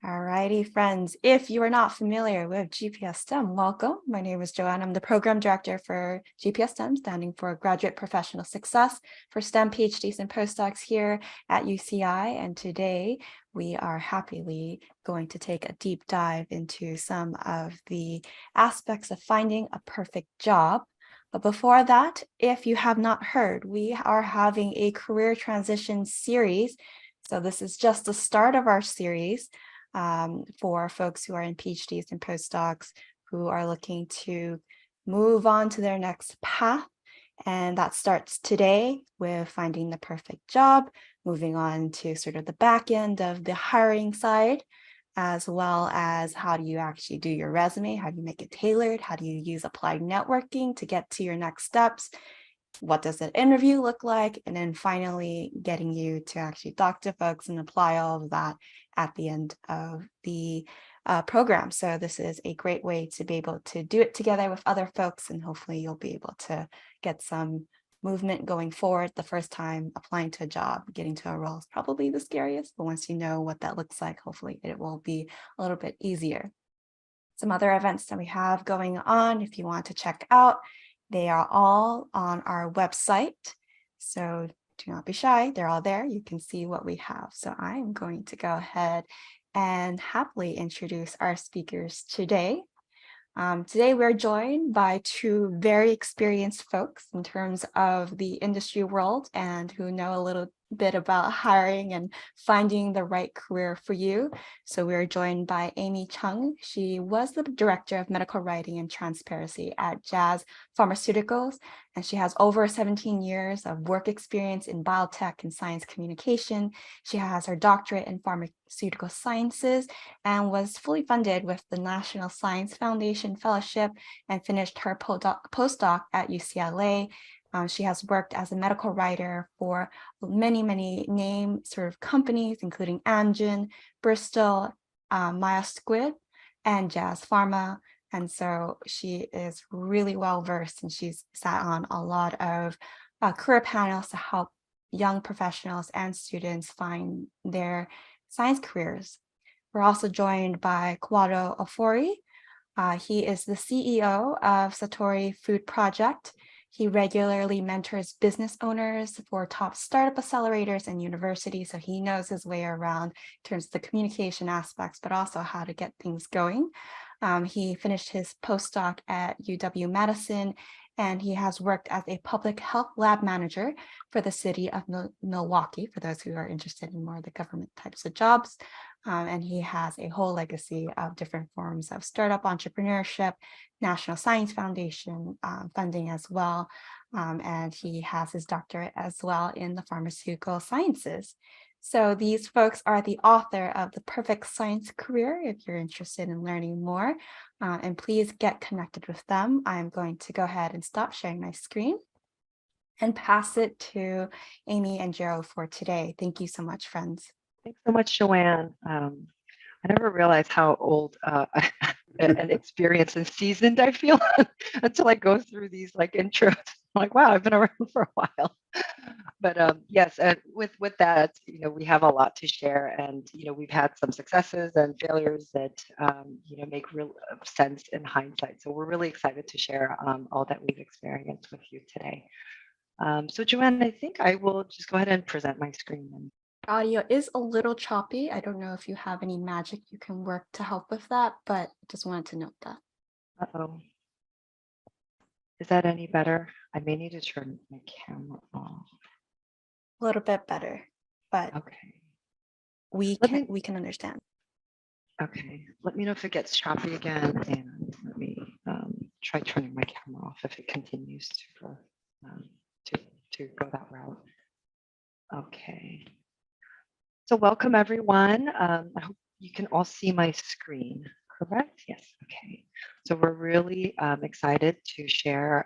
Alrighty, friends. If you are not familiar with GPS STEM, welcome. My name is Joanne. I'm the program director for GPS STEM, standing for Graduate Professional Success for STEM PhDs and postdocs here at UCI. And today we are happily going to take a deep dive into some of the aspects of finding a perfect job. But before that, if you have not heard, we are having a career transition series. So this is just the start of our series. For folks who are in PhDs and postdocs who are looking to move on to their next path. And that starts today with finding the perfect job, moving on to sort of the back end of the hiring side, as well as how do you actually do your resume? How do you make it tailored? How do you use applied networking to get to your next steps? What does an interview look like? And then finally getting you to actually talk to folks and apply all of that at the end of the program. So this is a great way to be able to do it together with other folks, and hopefully you'll be able to get some movement going forward. The first time applying to a job, getting to a role is probably the scariest, but once you know what that looks like, hopefully it will be a little bit easier. Some other events that we have going on, if you want to check out, they are all on our website. So do not be shy. They're all there. You can see what we have. So I'm going to go ahead and happily introduce our speakers today. Today, we're joined by two very experienced folks in terms of the industry world and who know a little bit about hiring and finding the right career for you. So we're joined by Amy Chung. She was the director of medical writing and transparency at Jazz Pharmaceuticals, and she has over 17 years of work experience in biotech and science communication. She has her doctorate in Pharmaceutical Sciences and was fully funded with the National Science Foundation Fellowship and finished her postdoc at UCLA. She has worked as a medical writer for many name sort of companies, including Amgen, Bristol, Myers-Squibb, and Jazz Pharma. And so she is really well versed, and she's sat on a lot of career panels to help young professionals and students find their science careers. We're also joined by Kwadwo Owusu-Ofori. He is the CEO of Satori Food Project. He regularly mentors business owners for top startup accelerators and universities, so he knows his way around in terms of the communication aspects, but also how to get things going. He finished his postdoc at UW-Madison, and he has worked as a public health lab manager for the city of Milwaukee, for those who are interested in more of the government types of jobs. And he has a whole legacy of different forms of startup entrepreneurship, National Science Foundation funding as well. And he has his doctorate as well in the Pharmaceutical Sciences. So these folks are the author of The Perfect Science Career, if you're interested in learning more. And please get connected with them. I'm going to go ahead and stop sharing my screen and pass it to Amy and Joe for today. Thank you so much, friends. Thanks so much, Joanne. I never realized how old and experienced and seasoned I feel until I go through these like intros. I'm like, wow, I've been around for a while. But yes, and with that, we have a lot to share, and we've had some successes and failures that make real sense in hindsight. So we're really excited to share all that we've experienced with you today. So Joanne, I think I will just go ahead and present my screen. Audio is a little choppy. I don't know if you have any magic you can work to help with that, but just wanted to note that. Uh-oh. Is that any better? I may need to turn my camera off. A little bit better, but okay. We can understand. Okay, let me know if it gets choppy again, and let me try turning my camera off if it continues to go that route. Okay. So welcome everyone. I hope you can all see my screen, correct? Yes, okay. So we're really excited to share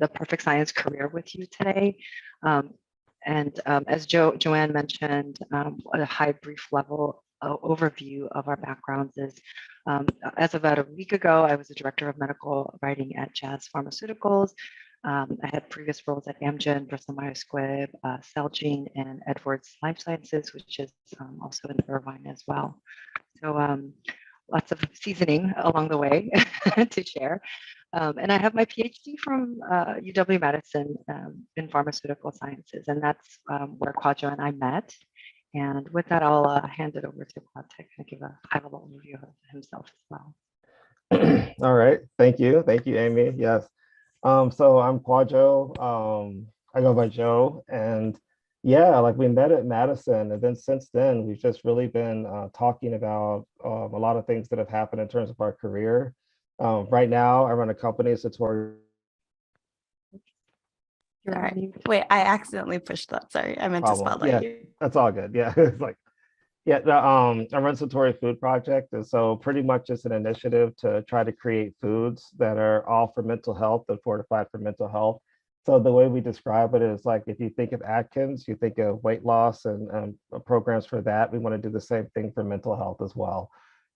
the Perfect Science Career with you today. And as Joanne mentioned, a high brief level overview of our backgrounds is, as of about a week ago, I was the director of medical writing at Jazz Pharmaceuticals. I had previous roles at Amgen, Bristol Myers-Squibb, Celgene, and Edwards Life Sciences, which is also in Irvine as well. So lots of seasoning along the way to share. And I have my PhD from UW-Madison in Pharmaceutical Sciences, and that's where Kwadwo and I met. And with that, I'll hand it over to Kwadwo to give a high-level overview of himself as well. All right, thank you, Amy. Yes, so I'm Kwadwo. I go by Joe, and yeah, like we met at Madison, and then since then we've just really been talking about a lot of things that have happened in terms of our career. Right now, I run a company, Satori. All right. Wait, I accidentally pushed that. Sorry, I meant to spotlight you. That's all good. Yeah, it's like, yeah, I run Satori Food Project, and so pretty much it's an initiative to try to create foods that are all for mental health and fortified for mental health. So the way we describe it is like if you think of Atkins, you think of weight loss and programs for that. We want to do the same thing for mental health as well.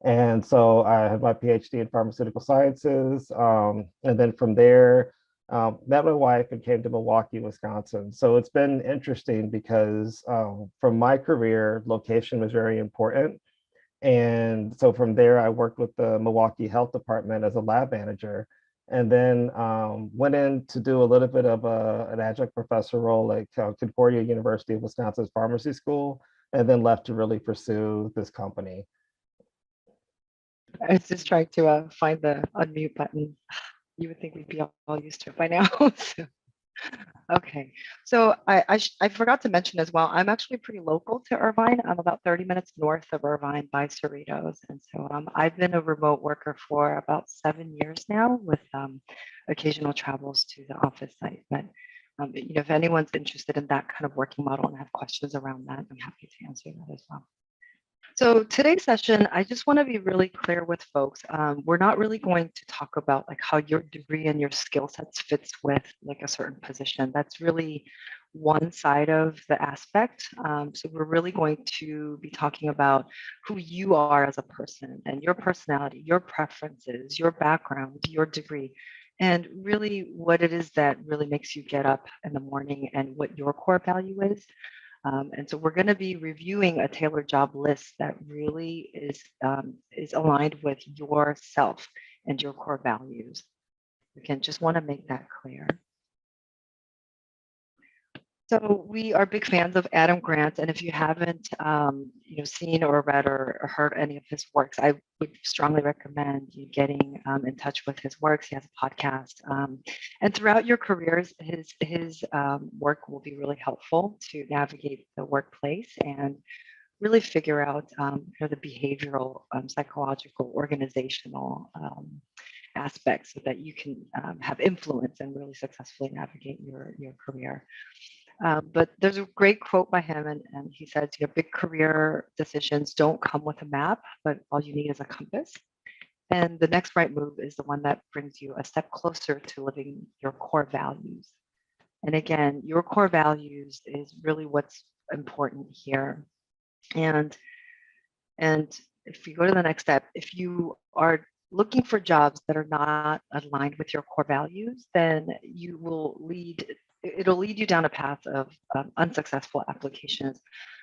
And so I have my PhD in pharmaceutical sciences, and then from there, met my wife and came to Milwaukee, Wisconsin. So it's been interesting because from my career, location was very important. And so from there, I worked with the Milwaukee Health Department as a lab manager, and then went in to do a little bit of an adjunct professor role at Concordia University of Wisconsin's pharmacy school, and then left to really pursue this company. I was just trying to find the unmute button. You would think we'd be all used to it by now. So, okay, so I forgot to mention as well, I'm actually pretty local to Irvine. I'm about 30 minutes north of Irvine by Cerritos. And so I've been a remote worker for about 7 years now with occasional travels to the office site. But you know, if anyone's interested in that kind of working model and have questions around that, I'm happy to answer that as well. So today's session, I just want to be really clear with folks. We're not really going to talk about like how your degree and your skill sets fits with like a certain position. That's really one side of the aspect. So we're really going to be talking about who you are as a person and your personality, your preferences, your background, your degree, and really what it is that really makes you get up in the morning and what your core value is. And so we're going to be reviewing a tailored job list that really is aligned with yourself and your core values. Again, just want to make that clear. So we are big fans of Adam Grant, and if you haven't you know, seen or read or heard any of his works, I would strongly recommend you getting in touch with his works. He has a podcast, and throughout your careers, his work will be really helpful to navigate the workplace and really figure out you know, the behavioral, psychological, organizational aspects so that you can have influence and really successfully navigate your career. But there's a great quote by him, and he says, you know, big career decisions don't come with a map, but all you need is a compass. And the next right move is the one that brings you a step closer to living your core values. And again, your core values is really what's important here. And if you go to the next step, if you are looking for jobs that are not aligned with your core values, then you will it'll lead you down a path of unsuccessful applications.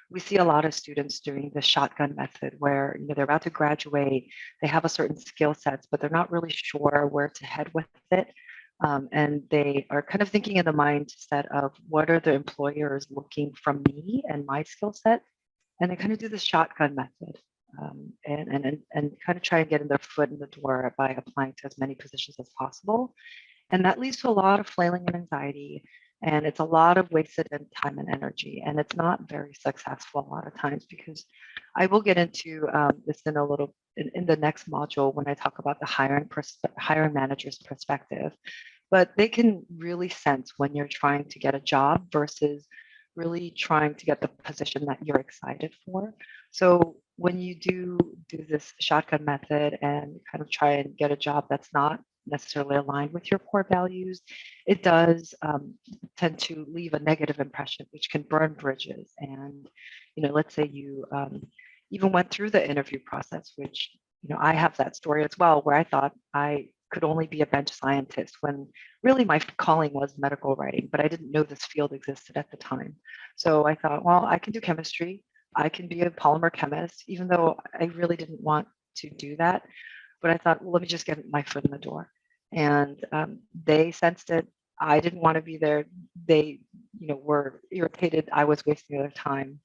We see a lot of students doing the shotgun method where, you know, they're about to graduate, they have a certain skill sets, but they're not really sure where to head with it. And they are kind of thinking in the mindset of what are the employers looking from me and my skill set? And they kind of do the shotgun method and kind of try and get their foot in the door by applying to as many positions as possible. And that leads to a lot of flailing and anxiety. And it's a lot of wasted time and energy. And it's not very successful a lot of times, because I will get into this in a little in the next module when I talk about the hiring manager's perspective. But they can really sense when you're trying to get a job versus really trying to get the position that you're excited for. So when you do this shotgun method and kind of try and get a job that's not necessarily aligned with your core values, it does tend to leave a negative impression, which can burn bridges. And, you know, let's say you even went through the interview process, which, you know, I have that story as well, where I thought I could only be a bench scientist when really my calling was medical writing, but I didn't know this field existed at the time. So I thought, well, I can do chemistry. I can be a polymer chemist, even though I really didn't want to do that. But I thought, well, let me just get my foot in the door. And they sensed it. I didn't want to be there. They, were irritated. I was wasting their time.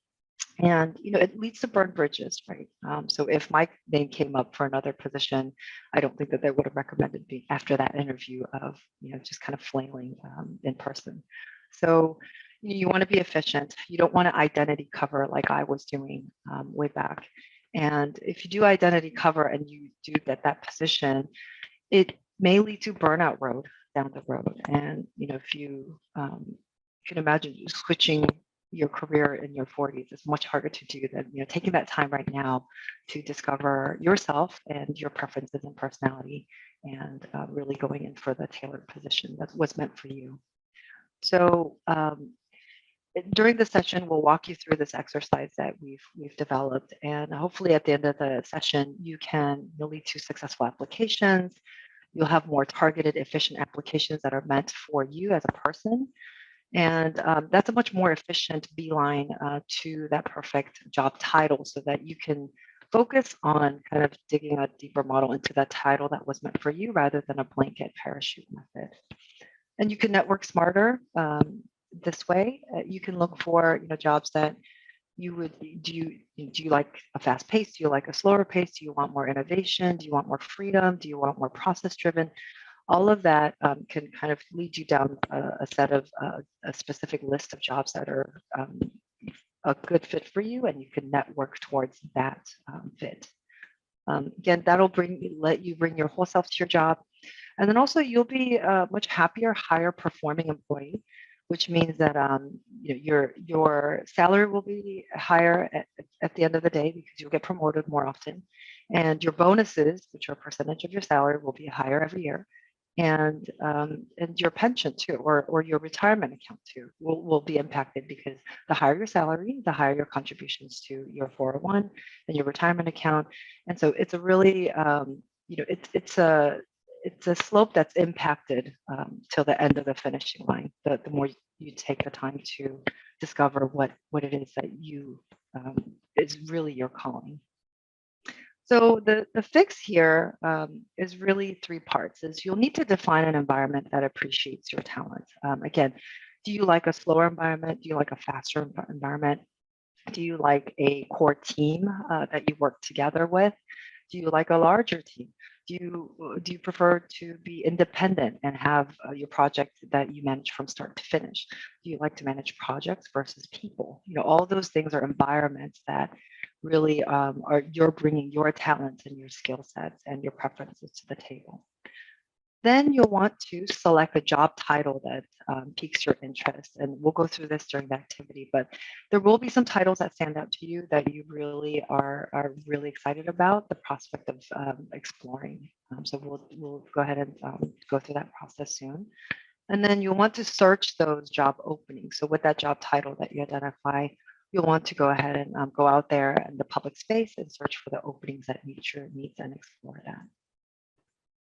And, it leads to burned bridges, right? So if my name came up for another position, I don't think that they would have recommended me after that interview of, just kind of flailing in person. So you want to be efficient. You don't want to identity cover like I was doing way back. And if you do identity cover and you do get that position, it may lead to burnout road down the road. And, if you can imagine switching your career in your 40s is much harder to do than taking that time right now to discover yourself and your preferences and personality, and really going in for the tailored position that was meant for you. So during the session, we'll walk you through this exercise that we've developed, and hopefully at the end of the session, you'll lead to successful applications. You'll have more targeted, efficient applications that are meant for you as a person. And that's a much more efficient beeline to that perfect job title, so that you can focus on kind of digging a deeper model into that title that was meant for you, rather than a blanket parachute method. And you can network smarter this way. You can look for jobs that you would do. You like a fast pace? Do you like a slower pace? Do you want more innovation? Do you want more freedom? Do you want more process driven? All of that can kind of lead you down a set of a specific list of jobs that are a good fit for you, and you can network towards that fit. Again, that'll let you bring your whole self to your job, and then also you'll be a much happier, higher performing employee, which means that your salary will be higher at the end of the day, because you'll get promoted more often, and your bonuses, which are a percentage of your salary, will be higher every year. And your pension too, or your retirement account too, will be impacted, because the higher your salary, the higher your contributions to your 401 and your retirement account. And so it's a really, it's a slope that's impacted till the end of the finishing line. The more you take the time to discover what it is that you is really your calling. So the fix here is really three parts. Is you'll need to define an environment that appreciates your talents. Again, do you like a slower environment? Do you like a faster environment? Do you like a core team that you work together with? Do you like a larger team? Do you prefer to be independent and have your project that you manage from start to finish? Do you like to manage projects versus people? All those things are environments that really you're bringing your talents and your skill sets and your preferences to the table. Then you'll want to select a job title that piques your interest. And we'll go through this during the activity, but there will be some titles that stand out to you that you really are really excited about the prospect of exploring. So we'll go ahead and go through that process soon. And then you'll want to search those job openings. So with that job title that you identify, you'll want to go ahead and go out there in the public space and search for the openings that meet your needs and explore that.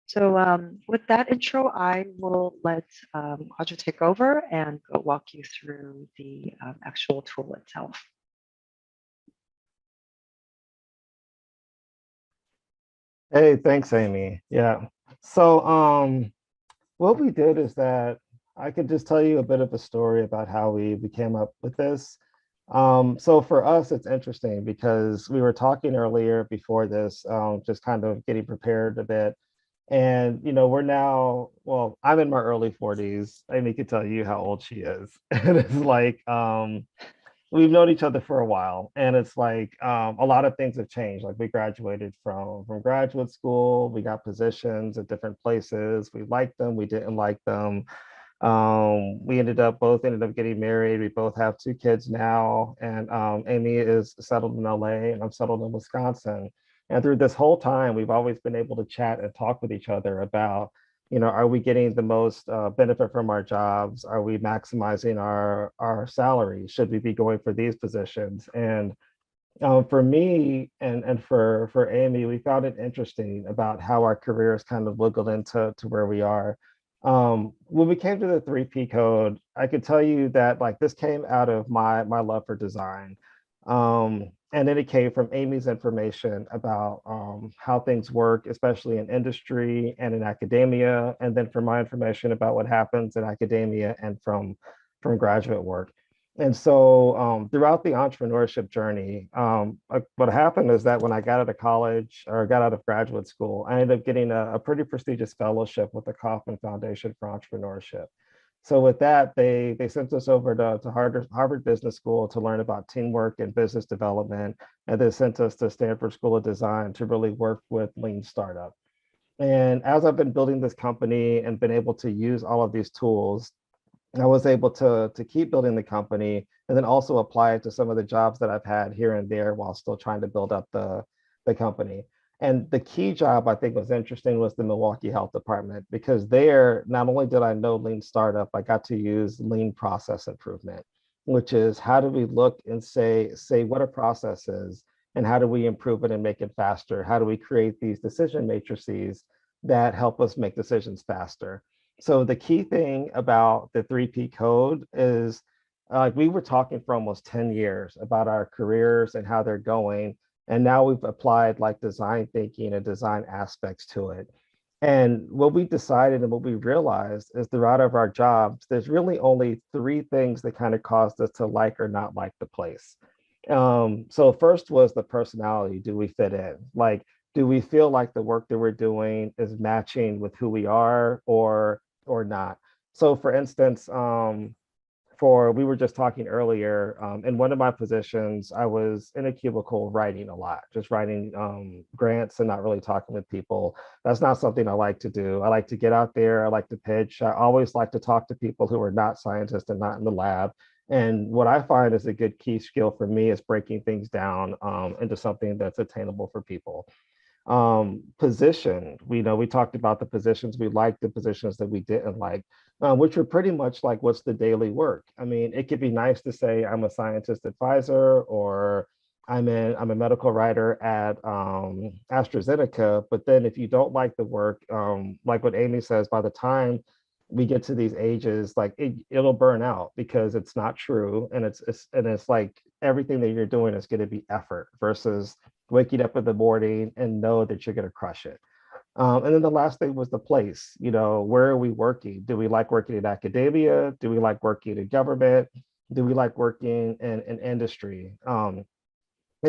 So with that intro, I will let Kwadwo take over and go walk you through the actual tool itself. Hey, thanks, Amy. Yeah. So what we did is that I could just tell you a bit of a story about how we came up with this. So for us, it's interesting because we were talking earlier before this, just kind of getting prepared a bit. And, we're now, well, I'm in my early 40s. Amy can tell you how old she is. And it's like, we've known each other for a while. And it's like, a lot of things have changed. Like we graduated from graduate school, we got positions at different places. We liked them, we didn't like them. We ended up getting married. We both have 2 kids now. And Amy is settled in LA and I'm settled in Wisconsin. And through this whole time, we've always been able to chat and talk with each other about, are we getting the most benefit from our jobs? Are we maximizing our salary? Should we be going for these positions? And, For me and for Amy, we found it interesting about how our careers kind of wiggled into where we are. When we came to the 3P code, I could tell you that like this came out of my love for design. And then it came from Amy's information about how things work, especially in industry and in academia, and then from my information about what happens in academia and from graduate work. And so throughout the entrepreneurship journey, what happened is that when I got out of college or got out of graduate school, I ended up getting a pretty prestigious fellowship with the Kauffman Foundation for Entrepreneurship. So with that, they sent us over to Harvard Business School to learn about teamwork and business development, and then sent us to Stanford School of Design to really work with lean startup. And as I've been building this company and been able to use all of these tools, I was able to keep building the company and then also apply it to some of the jobs that I've had here and there while still trying to build up the company. And the key job I think was interesting was the Milwaukee Health Department, because there, not only did I know lean startup, I got to use lean process improvement, which is how do we look and say what a process is and how do we improve it and make it faster? How do we create these decision matrices that help us make decisions faster? So the key thing about the 3P code is we were talking for almost 10 years about our careers and how they're going. And now we've applied like design thinking and design aspects to it. And what we decided and what we realized is throughout of our jobs, there's really only three things that kind of caused us to like or not like the place. So first was the personality. Do we fit in? Like, do we feel like the work that we're doing is matching with who we are or not? So for instance, we were just talking earlier, in one of my positions, I was in a cubicle writing a lot, just writing grants and not really talking with people. That's not something I like to do. I like to get out there. I like to pitch. I always like to talk to people who are not scientists and not in the lab. And what I find is a good key skill for me is breaking things down into something that's attainable for people. Position, we talked about the positions we liked, the positions that we didn't like, which were pretty much like what's the daily work. I mean, it could be nice to say I'm a scientist at Pfizer, or I'm a medical writer at AstraZeneca, but then if you don't like the work, like what Amy says, by the time we get to these ages, like it'll burn out because it's not true, and it's like everything that you're doing is going to be effort versus waking up in the morning and know that you're going to crush it. And then the last thing was the place. Where are we working? Do we like working in academia? Do we like working in government? Do we like working in industry? And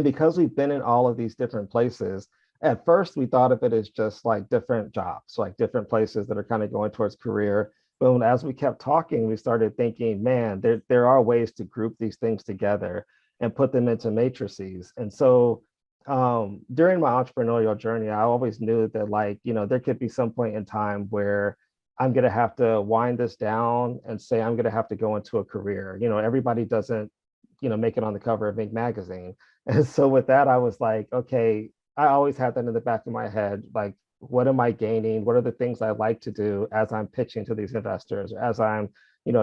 because we've been in all of these different places, at first we thought of it as just like different jobs, like different places that are kind of going towards career. But as we kept talking, we started thinking, man, there are ways to group these things together and put them into matrices. And so during my entrepreneurial journey, I always knew that there could be some point in time where I'm going to have to wind this down and say I'm going to have to go into a career. Everybody doesn't, make it on the cover of Inc. magazine. And so with that, I was like, okay, I always had that in the back of my head. Like, what am I gaining? What are the things I like to do as I'm pitching to these investors, as I'm,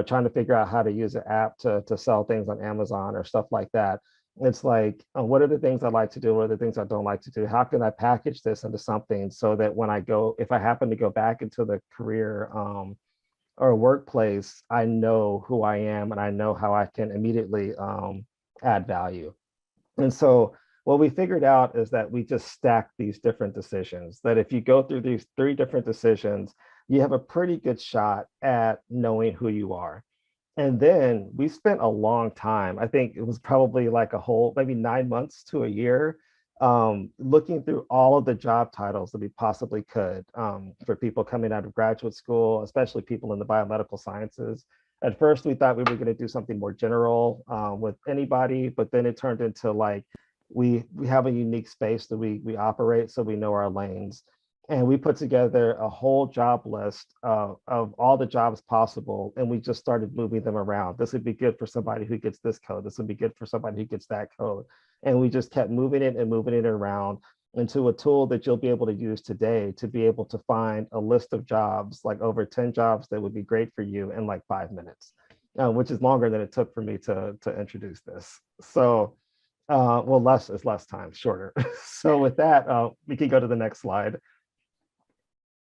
trying to figure out how to use an app to sell things on Amazon or stuff like that. It's like, what are the things I like to do? What are the things I don't like to do? How can I package this into something so that when if I happen to go back into the career or workplace, I know who I am and I know how I can immediately add value. And so what we figured out is that we just stack these different decisions, that if you go through these three different decisions, you have a pretty good shot at knowing who you are. And then we spent a long time, I think it was probably like a whole, maybe 9 months to a year, looking through all of the job titles that we possibly could for people coming out of graduate school, especially people in the biomedical sciences. At first, we thought we were going to do something more general with anybody, but then it turned into like, we have a unique space that we operate, so we know our lanes. And we put together a whole job list of all the jobs possible, and we just started moving them around. This would be good for somebody who gets this code. This would be good for somebody who gets that code. And we just kept moving it and moving it around into a tool that you'll be able to use today to be able to find a list of jobs, like over 10 jobs that would be great for you in like 5 minutes, which is longer than it took for me to introduce this. So Well, less is less time, shorter. So with that, we can go to the next slide.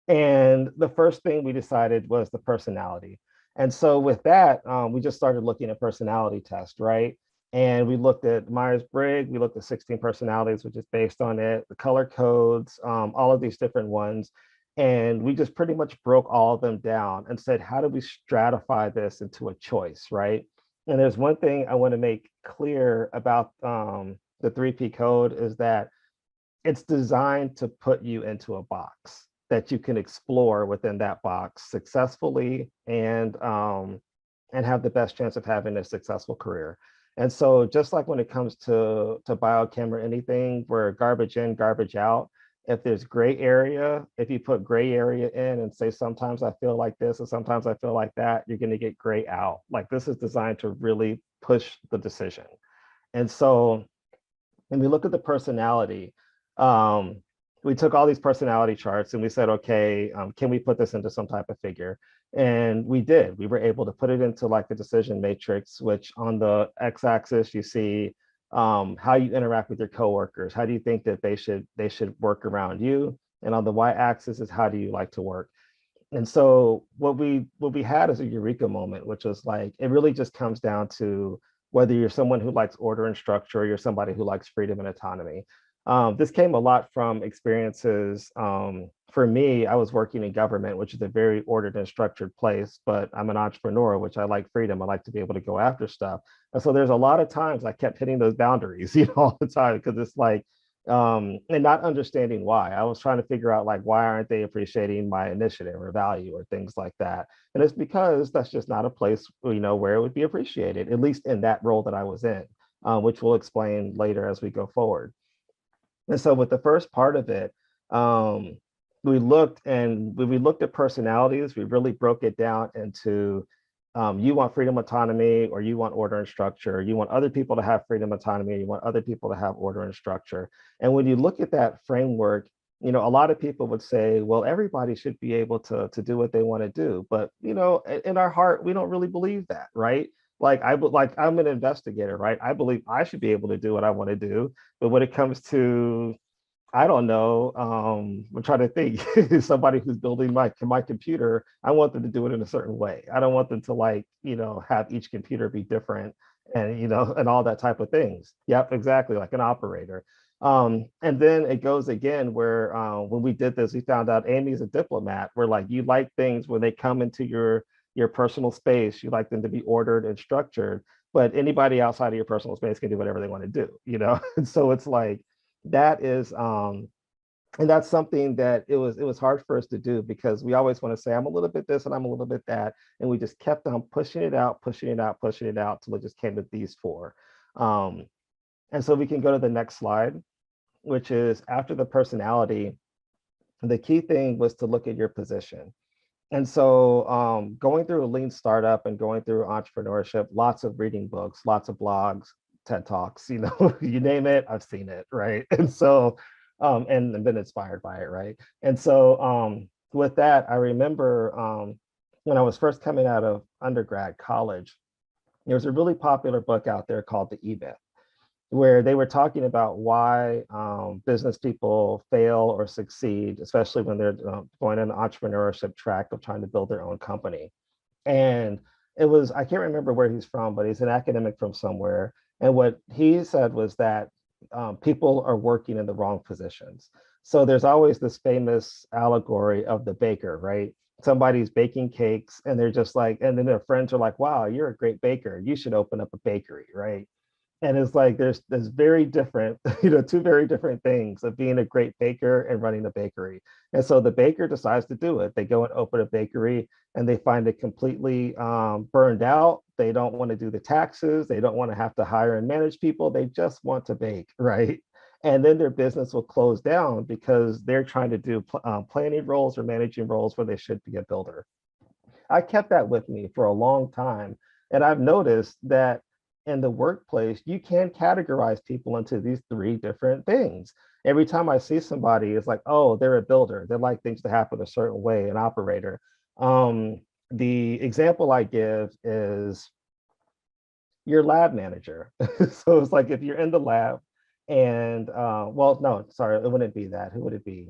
And the first thing we decided was the personality. And so with that, we just started looking at personality tests, right? And we looked at Myers-Briggs, we looked at 16 personalities, which is based on it, the color codes, all of these different ones. And we just pretty much broke all of them down and said, how do we stratify this into a choice, right? And there's one thing I want to make clear about the 3P code is that it's designed to put you into a box that you can explore within that box successfully and have the best chance of having a successful career. And so just like when it comes to biochem or anything, where garbage in, garbage out, if there's gray area, if you put gray area in and say, sometimes I feel like this and sometimes I feel like that, you're going to get gray out. Like this is designed to really push the decision. And so when we look at the personality, we took all these personality charts and we said, okay, can we put this into some type of figure? And we did. We were able to put it into like the decision matrix, which on the x-axis you see how you interact with your coworkers. How do you think that they should work around you? And on the y-axis is how do you like to work? And so what we had is a eureka moment, which was like, it really just comes down to whether you're someone who likes order and structure, or you're somebody who likes freedom and autonomy. This came a lot from experiences. For me, I was working in government, which is a very ordered and structured place, but I'm an entrepreneur, which I like freedom. I like to be able to go after stuff. And so there's a lot of times I kept hitting those boundaries, all the time, because it's like, and not understanding why. I was trying to figure out like, why aren't they appreciating my initiative or value or things like that? And it's because that's just not a place, where it would be appreciated, at least in that role that I was in, which we'll explain later as we go forward. And so with the first part of it, we looked at personalities, we really broke it down into you want freedom, autonomy, or you want order and structure. You want other people to have freedom, autonomy, you want other people to have order and structure. And when you look at that framework, a lot of people would say, well, everybody should be able to do what they want to do. But, in our heart, we don't really believe that, right? Like I'm an investigator, right? I believe I should be able to do what I want to do. But when it comes to, I don't know, I'm trying to think, somebody who's building my computer, I want them to do it in a certain way. I don't want them to have each computer be different and, and all that type of things. Yep, exactly, like an operator. And then it goes again where when we did this, we found out Amy's a diplomat, where like you like things when they come into your personal space, you like them to be ordered and structured, but anybody outside of your personal space can do whatever they want to do, And so it's like, that is, and that's something that it was hard for us to do, because we always want to say, I'm a little bit this and I'm a little bit that. And we just kept on pushing it out till it just came to these four. And so we can go to the next slide, which is after the personality. The key thing was to look at your position. And so going through a lean startup and going through entrepreneurship, lots of reading books, lots of blogs, TED Talks, you name it, I've seen it, right? And so, and been inspired by it, right? And so with that, I remember when I was first coming out of undergrad college, there was a really popular book out there called The E-Myth, where they were talking about why business people fail or succeed, especially when they're going on an entrepreneurship track of trying to build their own company. And it was, I can't remember where he's from, but he's an academic from somewhere. And what he said was that people are working in the wrong positions. So there's always this famous allegory of the baker, right? Somebody's baking cakes and they're just like, and then their friends are like, wow, you're a great baker. You should open up a bakery, right? And it's like there's very different, two very different things of being a great baker and running a bakery. And so the baker decides to do it. They go and open a bakery and they find it completely burned out. They don't want to do the taxes. They don't want to have to hire and manage people. They just want to bake, right? And then their business will close down because they're trying to do planning roles or managing roles where they should be a builder. I kept that with me for a long time. And I've noticed that in the workplace, you can categorize people into these three different things. Every time I see somebody, it's like, oh, they're a builder. They like things to happen a certain way, an operator. The example I give is your lab manager. So it's like if you're in the lab and, well, no, sorry, it wouldn't be that. Who would it be?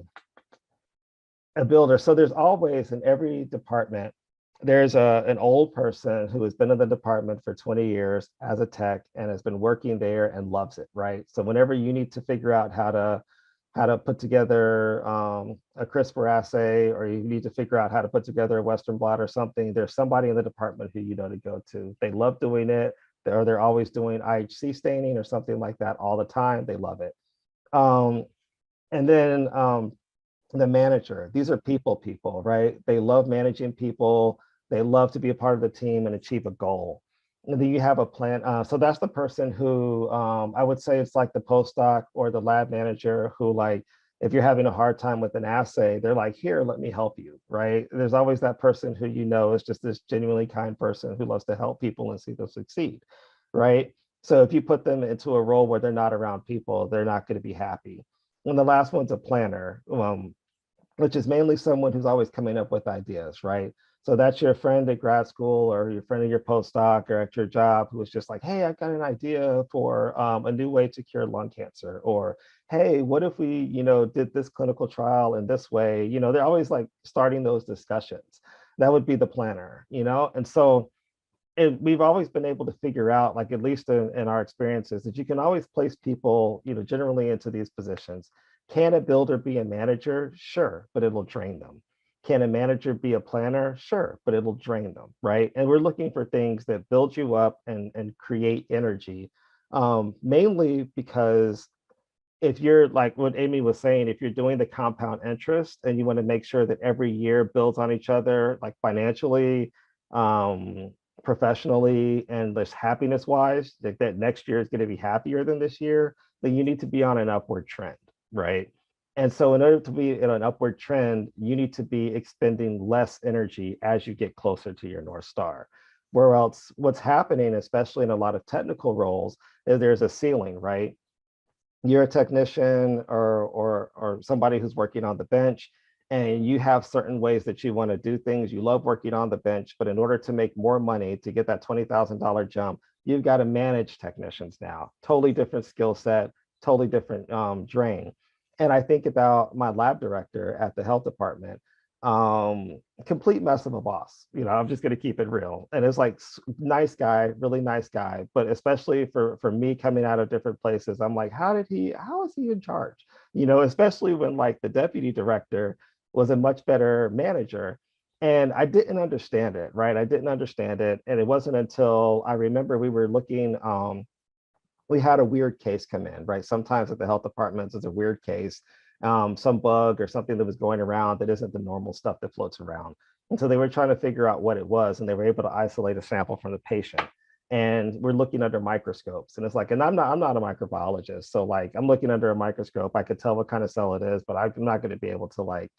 A builder. So there's always in every department, there's an old person who has been in the department for 20 years as a tech and has been working there and loves it, right? So whenever you need to figure out how to put together a CRISPR assay, or you need to figure out how to put together a Western blot or something, there's somebody in the department who you know to go to. They love doing it. They're always doing IHC staining or something like that all the time. They love it. And then the manager, these are people, right? They love managing people. They love to be a part of the team and achieve a goal. And then you have a plan. So that's the person who I would say it's like the postdoc or the lab manager who, like, if you're having a hard time with an assay, they're like, here, let me help you, right? There's always that person who you know is just this genuinely kind person who loves to help people and see them succeed, right? So if you put them into a role where they're not around people, they're not going to be happy. And the last one's a planner, which is mainly someone who's always coming up with ideas, right? So that's your friend at grad school or your friend at your postdoc or at your job who is just like, hey, I've got an idea for a new way to cure lung cancer. Or, hey, what if we, did this clinical trial in this way? They're always like starting those discussions. That would be the planner, And so we've always been able to figure out, like, at least in our experiences, that you can always place people, generally into these positions. Can a builder be a manager? Sure, but it'll drain them. Can a manager be a planner? Sure, but it'll drain them, right? And we're looking for things that build you up and create energy, mainly because if you're like what Amy was saying, if you're doing the compound interest and you want to make sure that every year builds on each other, like financially, professionally, and just happiness wise, that next year is going to be happier than this year, then you need to be on an upward trend, right? And so in order to be in an upward trend, you need to be expending less energy as you get closer to your North Star. Where else, what's happening, especially in a lot of technical roles, is there's a ceiling, right? You're a technician or somebody who's working on the bench, and you have certain ways that you want to do things. You love working on the bench, but in order to make more money, to get that $20,000 jump, you've got to manage technicians now. Totally different skill set, totally different drain. And I think about my lab director at the health department, complete mess of a boss. I'm just going to keep it real. And it's like, nice guy, really nice guy. But especially for me coming out of different places, I'm like, how is he in charge? Especially when like the deputy director was a much better manager. And I didn't understand it, right? I didn't understand it. And it wasn't until I remember we were looking, we had a weird case come in, right? Sometimes at the health departments, it's a weird case, some bug or something that was going around that isn't the normal stuff that floats around. And so they were trying to figure out what it was, and they were able to isolate a sample from the patient. And we're looking under microscopes, and it's like, and I'm not a microbiologist, so like I'm looking under a microscope, I could tell what kind of cell it is, but I'm not going to be able to like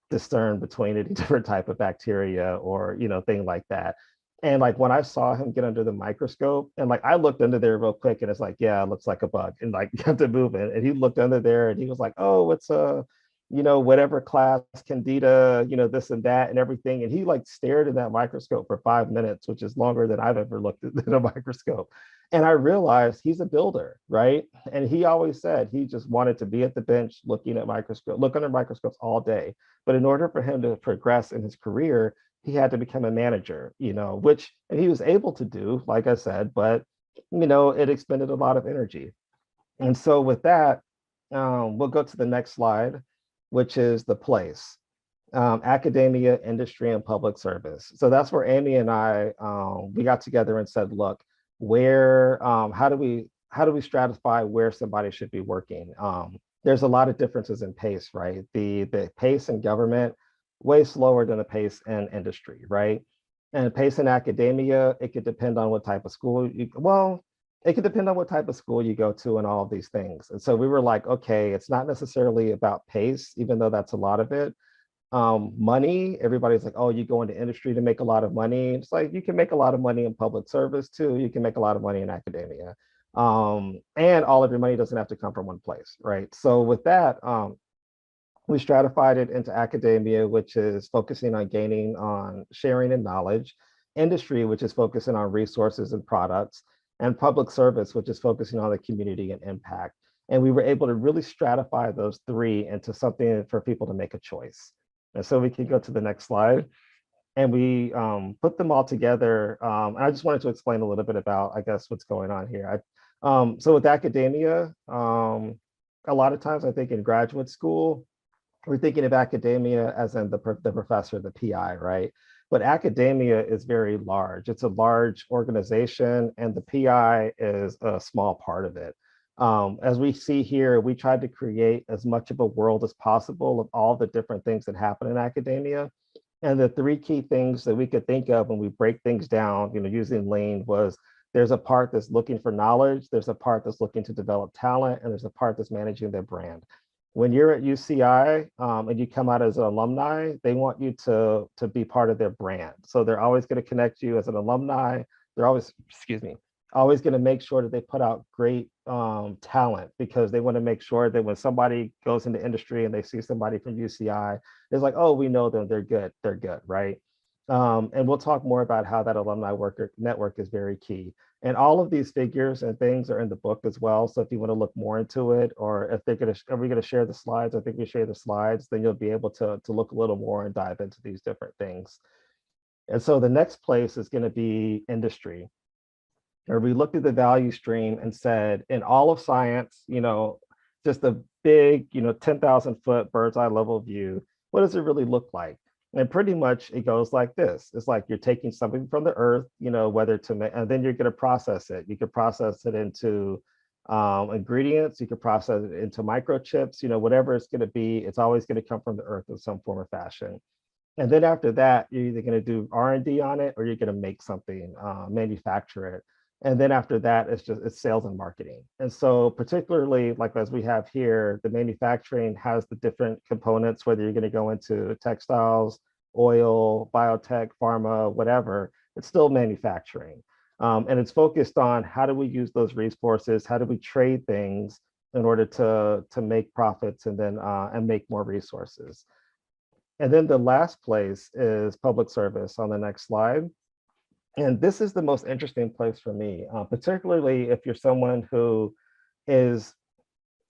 discern between any different type of bacteria or thing like that. And like when I saw him get under the microscope, and like I looked under there real quick, and it's like, yeah, it looks like a bug, and like kept it moving. And he looked under there, and he was like, oh, it's a, whatever class, candida, this and that and everything. And he like stared in that microscope for 5 minutes, which is longer than I've ever looked at a microscope. And I realized he's a builder, right? And he always said he just wanted to be at the bench looking at look under microscopes all day. But in order for him to progress in his career, he had to become a manager, which he was able to do, like I said, but, it expended a lot of energy. And so with that, we'll go to the next slide, which is the place, academia, industry, and public service. So that's where Amy and I, we got together and said, look, how do we stratify where somebody should be working? There's a lot of differences in pace, right? The pace in government, way slower than the pace in industry, right? And pace in academia, it could depend on what type of school it could depend on what type of school you go to and all of these things. And so we were like, okay, it's not necessarily about pace, even though that's a lot of it. Money, everybody's like, oh, you go into industry to make a lot of money. It's like, you can make a lot of money in public service too. You can make a lot of money in academia. And all of your money doesn't have to come from one place, right? So with that, we stratified it into academia, which is focusing on gaining on sharing and knowledge, industry, which is focusing on resources and products, and public service, which is focusing on the community and impact. And we were able to really stratify those three into something for people to make a choice. And so we can go to the next slide. And we put them all together. And I just wanted to explain a little bit about, I guess, what's going on here. So with academia, a lot of times I think in graduate school, we're thinking of academia as in the professor, the PI, right? But academia is very large. It's a large organization, and the PI is a small part of it. As we see here, we tried to create as much of a world as possible of all the different things that happen in academia. And the three key things that we could think of when we break things down, using Lean was there's a part that's looking for knowledge, there's a part that's looking to develop talent, and there's a part that's managing their brand. When you're at UCI and you come out as an alumni, they want you to be part of their brand. So they're always going to connect you as an alumni. They're always, always going to make sure that they put out great talent, because they want to make sure that when somebody goes into industry and they see somebody from UCI, it's like, oh, we know them, they're good, right? And we'll talk more about how that alumni network is very key. And all of these figures and things are in the book as well. So if you want to look more into it, or if are we going to share the slides? I think we share the slides, then you'll be able to look a little more and dive into these different things. And so the next place is going to be industry. Or we looked at the value stream and said, in all of science, just a big, 10,000 foot bird's eye level view, what does it really look like? And pretty much it goes like this. It's like you're taking something from the earth, whether to make, and then you're going to process it. You could process it into ingredients. You could process it into microchips, whatever it's going to be, it's always going to come from the earth in some form or fashion. And then after that, you're either going to do R&D on it, or you're going to make something, manufacture it. And then after that, it's sales and marketing. And so particularly like as we have here, the manufacturing has the different components, whether you're going to go into textiles, oil, biotech, pharma, whatever, it's still manufacturing. And it's focused on how do we use those resources? How do we trade things in order to make profits and then and make more resources? And then the last place is public service on the next slide. And this is the most interesting place for me, particularly if you're someone who is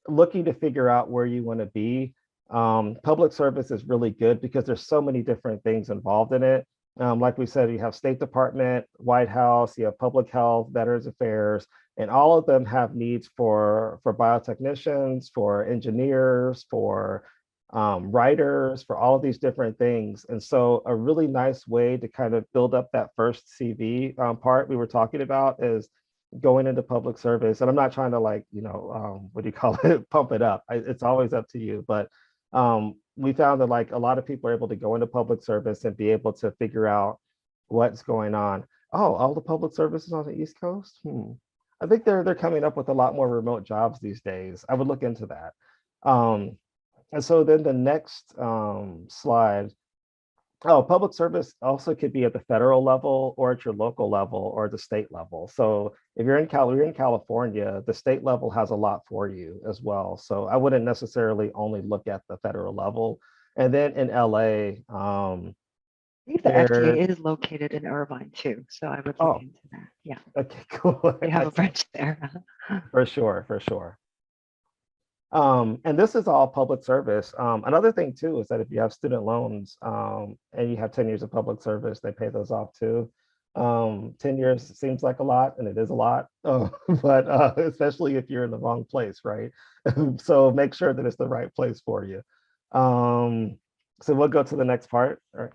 looking to figure out where you want to be. Public service is really good because there's so many different things involved in it. Like we said, you have State Department, White House, you have public health, Veterans Affairs, and all of them have needs for biotechnicians, for engineers, for writers, for all of these different things. And so a really nice way to kind of build up that first CV part we were talking about is going into public service. And I'm not trying to what do you call it, pump it up. It's always up to you. But we found that a lot of people are able to go into public service and be able to figure out what's going on. Oh, all the public services on the East Coast? I think they're coming up with a lot more remote jobs these days. I would look into that. And so then the next slide, public service also could be at the federal level or at your local level or the state level. So if you're in California, the state level has a lot for you as well. So I wouldn't necessarily only look at the federal level. And then in LA, I think the FDA is located in Irvine too. So I would look into that. Yeah. Okay, cool. We have a branch there. For sure. And this is all public service. Another thing too is that if you have student loans and you have 10 years of public service, they pay those off too. 10 years seems like a lot, and it is a lot, but especially if you're in the wrong place, right? So make sure that it's the right place for you. So we'll go to the next part. All right.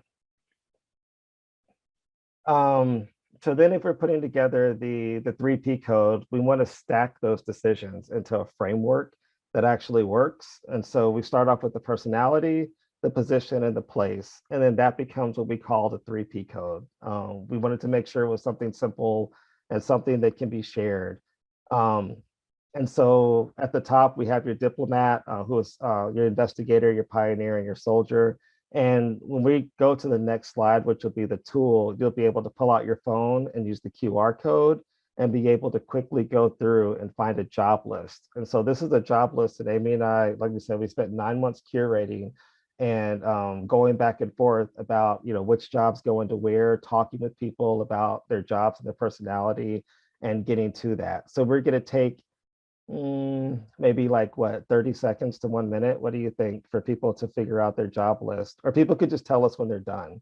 So then if we're putting together the 3P code, we want to stack those decisions into a framework that actually works. And so we start off with the personality, the position, and the place. And then that becomes what we call the 3P code. We wanted to make sure it was something simple and something that can be shared. And so at the top, we have your diplomat, who is your investigator, your pioneer, and your soldier. And when we go to the next slide, which will be the tool, you'll be able to pull out your phone and use the QR code and be able to quickly go through and find a job list. And so this is a job list that Amy and I, like we said, we spent 9 months curating and going back and forth about which jobs go into where, talking with people about their jobs and their personality. and getting to that. So we're going to take maybe like what, 30 seconds to 1 minute. What do you think for people to figure out their job list? Or people could just tell us when they're done.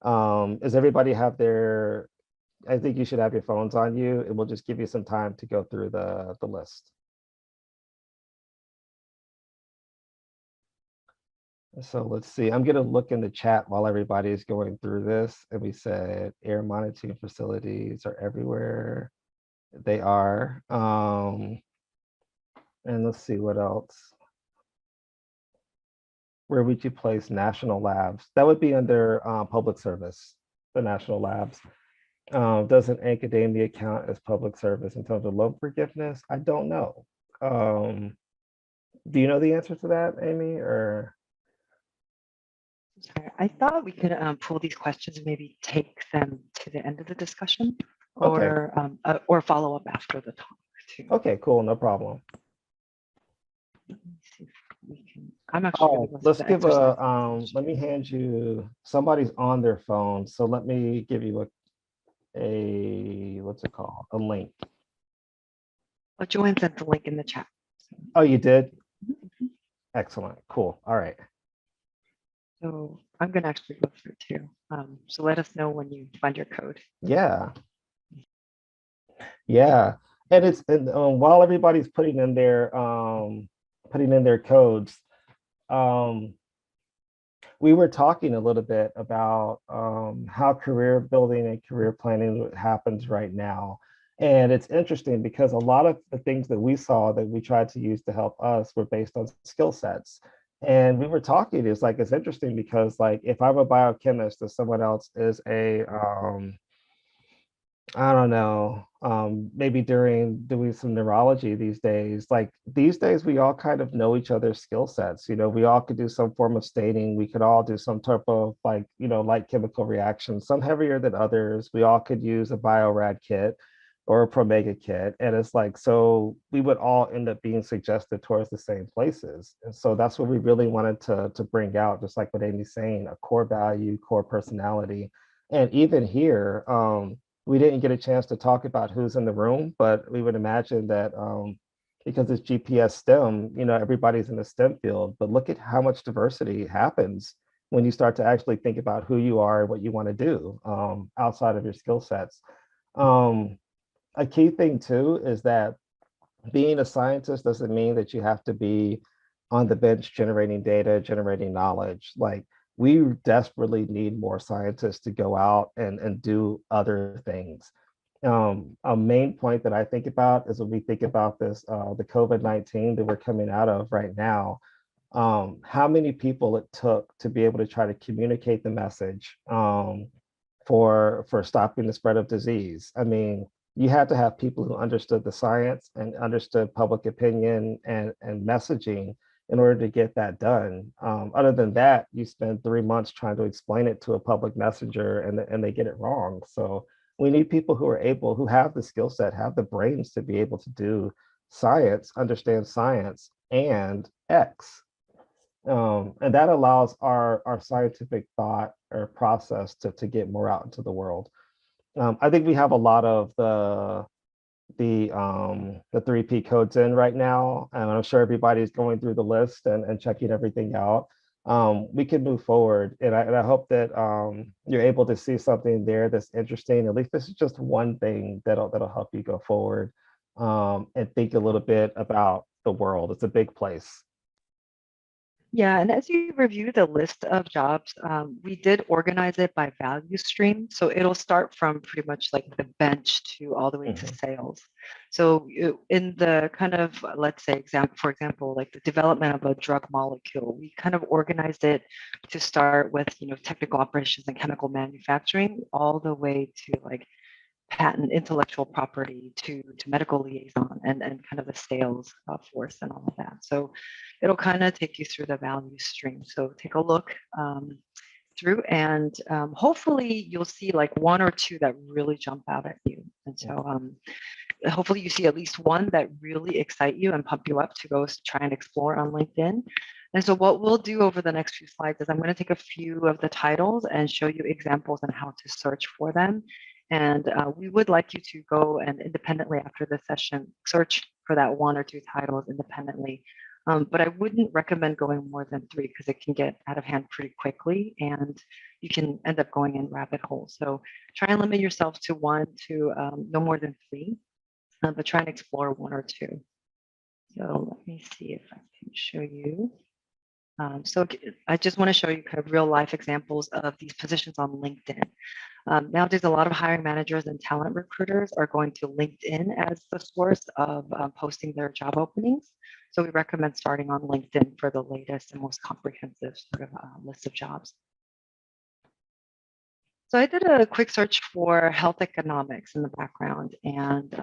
Does everybody have their, I think you should have your phones on you, and we'll just give you some time to go through the list. So let's see, I'm gonna look in the chat while everybody is going through this. And we said air monitoring facilities are everywhere. They are. And let's see what else. Where would you place national labs? That would be under public service, the national labs. Doesn't academia count as public service in terms of loan forgiveness? I don't know. Do you know the answer to that, Amy, or? Sorry, I thought we could pull these questions and maybe take them to the end of the discussion, Okay. or follow up after the talk too. Okay, cool, no problem. Let me see if we can. I'm actually Oh, gonna let's the give exercise let me hand you, somebody's on their phone, so let me give you a what's it called? A link. Oh, Joanne sent the link in the chat. Oh, you did? Excellent, cool, all right. So I'm gonna actually go through too. So let us know when you find your code. Yeah. Yeah. And it's, and while everybody's putting in their codes, we were talking a little bit about how career building and career planning happens right now. And it's interesting because a lot of the things that we saw that we tried to use to help us were based on skill sets. And we were talking, it's like, it's interesting because like, if I'm a biochemist and someone else is a, I don't know, maybe doing some neurology these days, like these days, we all kind of know each other's skill sets. You know, we all could do some form of staining. We could all do some type of like, you know, light chemical reaction, some heavier than others. We all could use a biorad kit or a promega kit. And it's like, so we would all end up being suggested towards the same places. And so that's what we really wanted to bring out, just like what Amy's saying, a core value, core personality. And even here, we didn't get a chance to talk about who's in the room, but we would imagine that because it's GPS STEM, you know, everybody's in the STEM field, but look at how much diversity happens when you start to actually think about who you are and what you want to do outside of your skill sets. A key thing too is that being a scientist doesn't mean that you have to be on the bench generating data, generating knowledge. Like, we desperately need more scientists to go out and do other things. A main point that I think about is when we think about this, the COVID-19 that we're coming out of right now, how many people it took to be able to try to communicate the message for stopping the spread of disease. I mean, you had to have people who understood the science and understood public opinion and messaging in order to get that done. Other than that, you spend 3 months trying to explain it to a public messenger and they get it wrong. So we need people who are able, who have the skill set, have the brains to be able to do science, understand science and X. And that allows our scientific thought or process to get more out into the world. I think we have a lot of the 3P codes in right now, and I'm sure everybody's going through the list and checking everything out. We can move forward, and I hope that you're able to see something there that's interesting. At least this is just one thing that'll help you go forward and think a little bit about the world. It's a big place. Yeah, and as you review the list of jobs, we did organize it by value stream. So it'll start from pretty much like the bench to all the way to sales. So in the kind of, let's say, for example, like the development of a drug molecule, we kind of organized it to start with, you know, technical operations and chemical manufacturing, all the way to like patent intellectual property to medical liaison and kind of the sales force and all of that. So it'll kind of take you through the value stream. So take a look through and hopefully you'll see like one or two that really jump out at you. And so hopefully you see at least one that really excite you and pump you up to go try and explore on LinkedIn. And so what we'll do over the next few slides is I'm going to take a few of the titles and show you examples on how to search for them. And we would like you to go and independently after the session, search for that 1 or 2 titles independently. But I wouldn't recommend going more than 3 because it can get out of hand pretty quickly and you can end up going in rabbit holes. So try and limit yourself to 1 to no more than 3, but try and explore 1 or 2. So let me see if I can show you. So I just want to show you kind of real life examples of these positions on LinkedIn. Nowadays, a lot of hiring managers and talent recruiters are going to LinkedIn as the source of posting their job openings. So we recommend starting on LinkedIn for the latest and most comprehensive sort of list of jobs. So I did a quick search for health economics in the background, and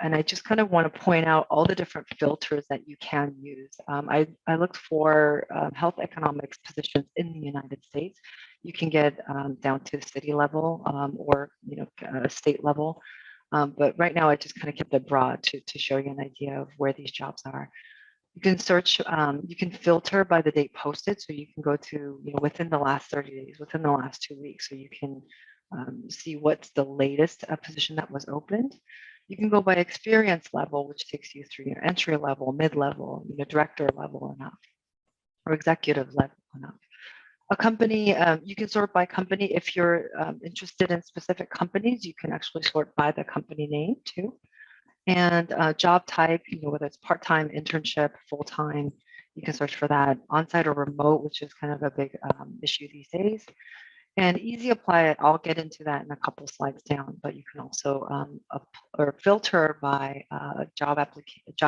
I just kind of want to point out all the different filters that you can use. I looked for health economics positions in the United States. You can get down to city level or state level, but right now I just kind of kept it broad to show you an idea of where these jobs are. You can search, you can filter by the date posted. So you can go to, within the last 30 days, within the last 2 weeks. So you can see what's the latest position that was opened. You can go by experience level, which takes you through your entry level, mid-level, director level and up, or executive level and up. A company, you can sort by company. If you're interested in specific companies, you can actually sort by the company name too. And job type, whether it's part-time, internship, full-time, you can search for that. On-site or remote, which is kind of a big issue these days. And easy apply, I'll get into that in a couple slides down, but you can also or filter by job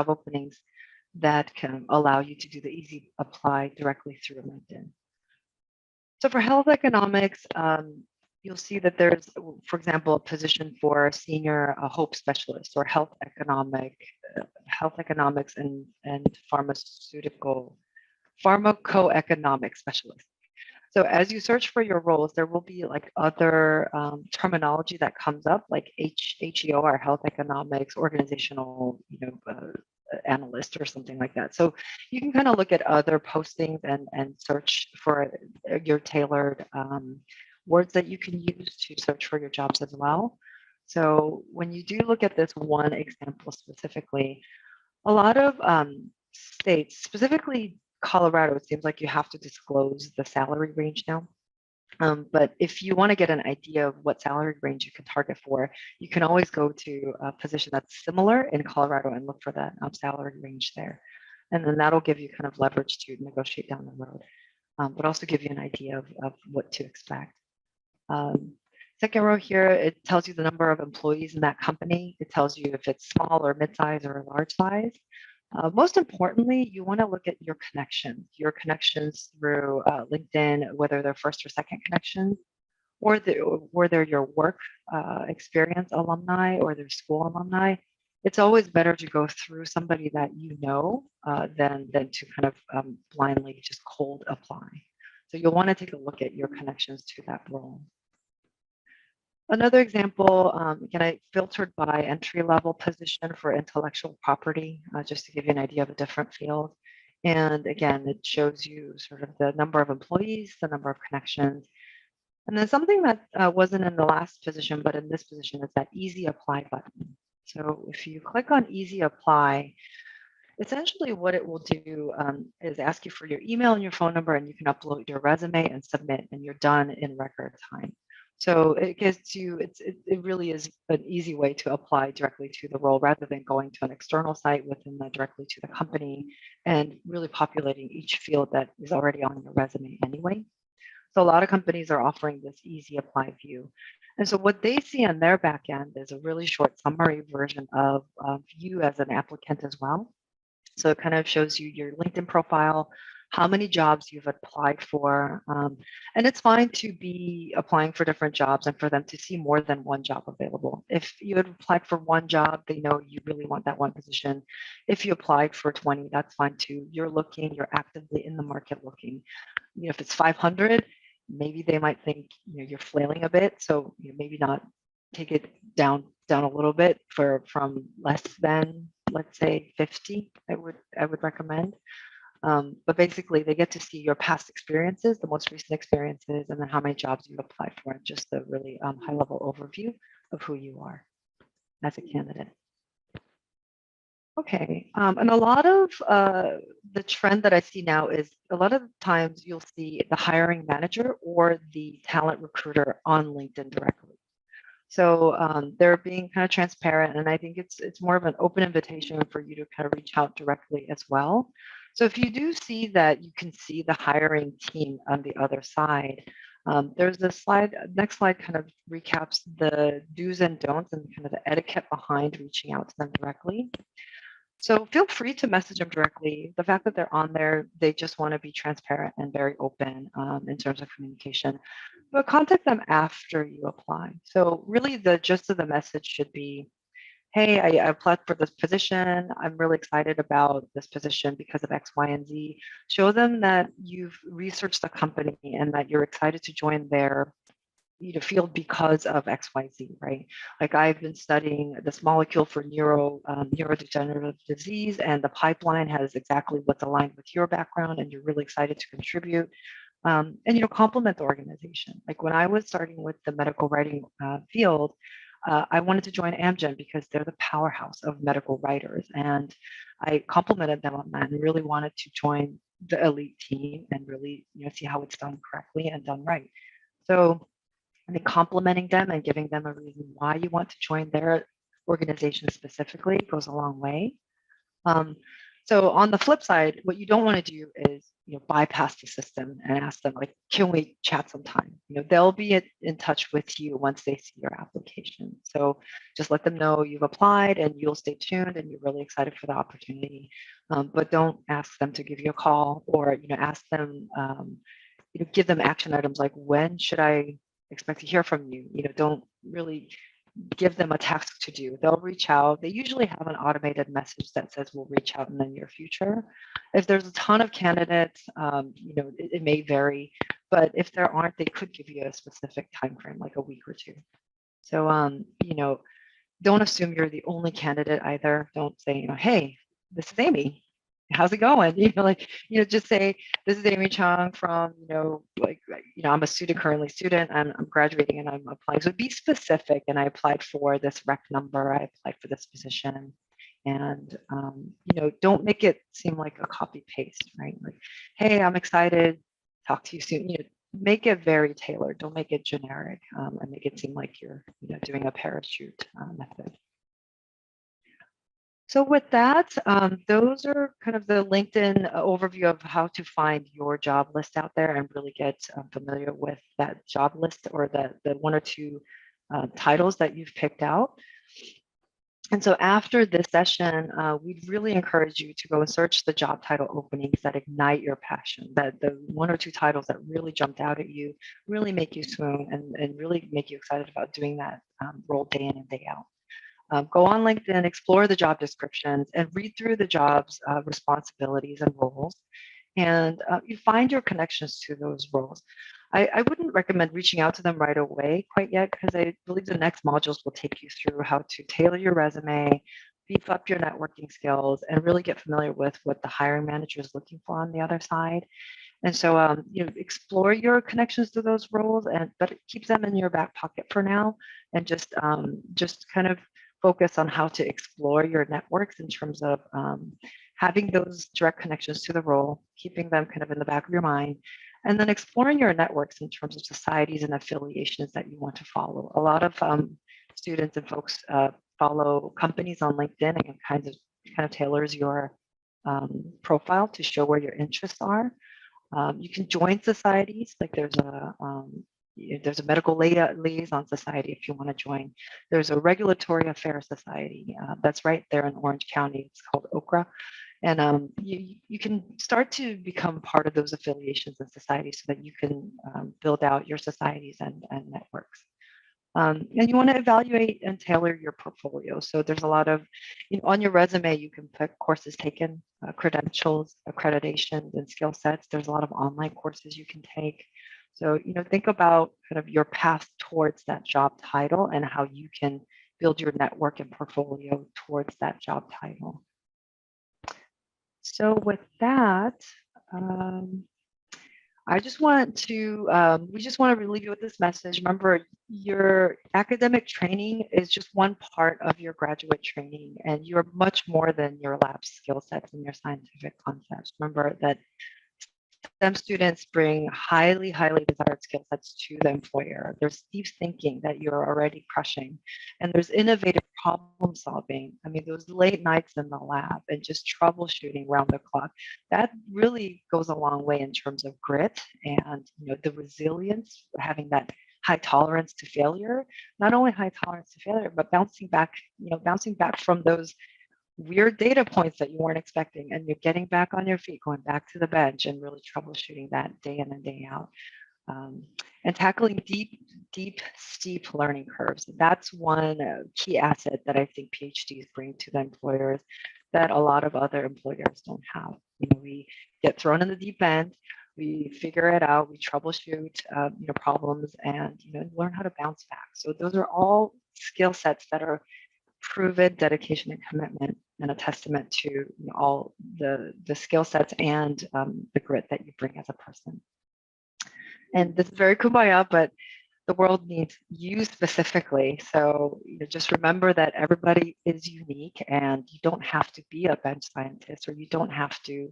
openings that can allow you to do the easy apply directly through LinkedIn. So for health economics, you'll see that there's, for example, a position for a senior hope specialist or health economics and pharmacoeconomic specialist. So as you search for your roles, there will be like other terminology that comes up, like HEO or health economics, organizational, analyst or something like that. So you can kind of look at other postings and search for your tailored words that you can use to search for your jobs as well. So when you do look at this one example specifically, a lot of states, specifically Colorado, it seems like you have to disclose the salary range now. But if you want to get an idea of what salary range you can target for, you can always go to a position that's similar in Colorado and look for that salary range there. And then that'll give you kind of leverage to negotiate down the road, but also give you an idea of what to expect. Second row here, it tells you the number of employees in that company. It tells you if it's small or mid-size or large size. Most importantly, you want to look at your connections through LinkedIn, whether they're first or second connections, or they're your work experience alumni or their school alumni. It's always better to go through somebody that you know than to kind of blindly just cold apply. So you'll want to take a look at your connections to that role. Another example, again, I filtered by entry level position for intellectual property, just to give you an idea of a different field. And again, it shows you sort of the number of employees, the number of connections. And then something that wasn't in the last position, but in this position is that easy apply button. So if you click on easy apply, essentially what it will do is ask you for your email and your phone number, and you can upload your resume and submit, and you're done in record time. So it gets you, it really is an easy way to apply directly to the role rather than going to an external site within directly to the company and really populating each field that is already on your resume anyway. So a lot of companies are offering this easy apply view. And so what they see on their back end is a really short summary version of you as an applicant as well. So it kind of shows you your LinkedIn profile, how many jobs you've applied for. And it's fine to be applying for different jobs and for them to see more than one job available. If you had applied for one job, they know you really want that one position. If you applied for 20, that's fine too. You're looking, you're actively in the market looking. If it's 500, maybe they might think you're flailing a bit. So maybe not take it down a little bit from less than, let's say 50, I would recommend. But basically they get to see your past experiences, the most recent experiences, and then how many jobs you've applied for, and just a really high level overview of who you are as a candidate. Okay, and a lot of the trend that I see now is a lot of times you'll see the hiring manager or the talent recruiter on LinkedIn directly. So they're being kind of transparent, and I think it's more of an open invitation for you to kind of reach out directly as well. So if you do see that you can see the hiring team on the other side, there's this slide, next slide kind of recaps the do's and don'ts and kind of the etiquette behind reaching out to them directly. So feel free to message them directly. The fact that they're on there, they just want to be transparent and very open in terms of communication. But contact them after you apply. So really the gist of the message should be, hey, I applied for this position. I'm really excited about this position because of X, Y, and Z. Show them that you've researched the company and that you're excited to join their field because of XYZ, right? Like I've been studying this molecule for neurodegenerative disease, and the pipeline has exactly what's aligned with your background, and you're really excited to contribute. And complement the organization. Like when I was starting with the medical writing field, I wanted to join Amgen because they're the powerhouse of medical writers, and I complimented them on that and really wanted to join the elite team and really see how it's done correctly and done right. So I think complimenting them and giving them a reason why you want to join their organization specifically goes a long way. So on the flip side, what you don't want to do is bypass the system and ask them like, can we chat sometime? They'll be in touch with you once they see your application. So just let them know you've applied and you'll stay tuned and you're really excited for the opportunity. But don't ask them to give you a call or ask them, give them action items like, when should I expect to hear from you? Don't really give them a task to do. They'll reach out. They usually have an automated message that says we'll reach out in the near future. If there's a ton of candidates, it may vary, but if there aren't, they could give you a specific time frame, like a week or two. So don't assume you're the only candidate either. Don't say, hey, this is Amy. How's it going? Just say, this is Amy Chung from, I'm a currently student, I'm graduating and I'm applying. So be specific. And I applied for this rec number. I applied for this position. And, don't make it seem like a copy paste, right? Like, hey, I'm excited. Talk to you soon. Make it very tailored. Don't make it generic and make it seem like you're, doing a parachute method. So with that, those are kind of the LinkedIn overview of how to find your job list out there and really get familiar with that job list or the one or two titles that you've picked out. And so after this session, we'd really encourage you to go and search the job title openings that ignite your passion, that the one or two titles that really jumped out at you, really make you swoon and really make you excited about doing that role day in and day out. Go on LinkedIn, explore the job descriptions, and read through the job's responsibilities and roles. And you find your connections to those roles. I wouldn't recommend reaching out to them right away quite yet, because I believe the next modules will take you through how to tailor your resume, beef up your networking skills, and really get familiar with what the hiring manager is looking for on the other side. And so, explore your connections to those roles, but keep them in your back pocket for now, and just kind of focus on how to explore your networks in terms of having those direct connections to the role, keeping them kind of in the back of your mind, and then exploring your networks in terms of societies and affiliations that you want to follow. A lot of students and folks follow companies on LinkedIn and kind of tailors your profile to show where your interests are. You can join societies, like there's a medical liaison society if you want to join. There's a regulatory affairs society that's right there in Orange County. It's called OCRA. And you can start to become part of those affiliations and societies so that you can build out your societies and networks. And you want to evaluate and tailor your portfolio. So there's a lot of, on your resume, you can put courses taken, credentials, accreditations, and skill sets. There's a lot of online courses you can take. So, think about kind of your path towards that job title and how you can build your network and portfolio towards that job title. So with that, I just want to, we just want to leave you with this message. Remember, your academic training is just one part of your graduate training, and you're much more than your lab skill sets and your scientific concepts. Remember that STEM students bring highly, highly desired skill sets to the employer. There's deep thinking that you're already crushing, and there's innovative problem solving. I mean, those late nights in the lab and just troubleshooting round the clock, that really goes a long way in terms of grit and the resilience, having that high tolerance to failure. Not only high tolerance to failure, but bouncing back from those weird data points that you weren't expecting, and you're getting back on your feet, going back to the bench and really troubleshooting that day in and day out. And tackling deep, steep learning curves. That's one key asset that I think PhDs bring to the employers that a lot of other employers don't have. We get thrown in the deep end, we figure it out, we troubleshoot problems, and learn how to bounce back. So those are all skill sets that are proven dedication and commitment, and a testament to all the skill sets and the grit that you bring as a person. And this is very kumbaya, but the world needs you specifically. So just remember that everybody is unique, and you don't have to be a bench scientist, or you don't have to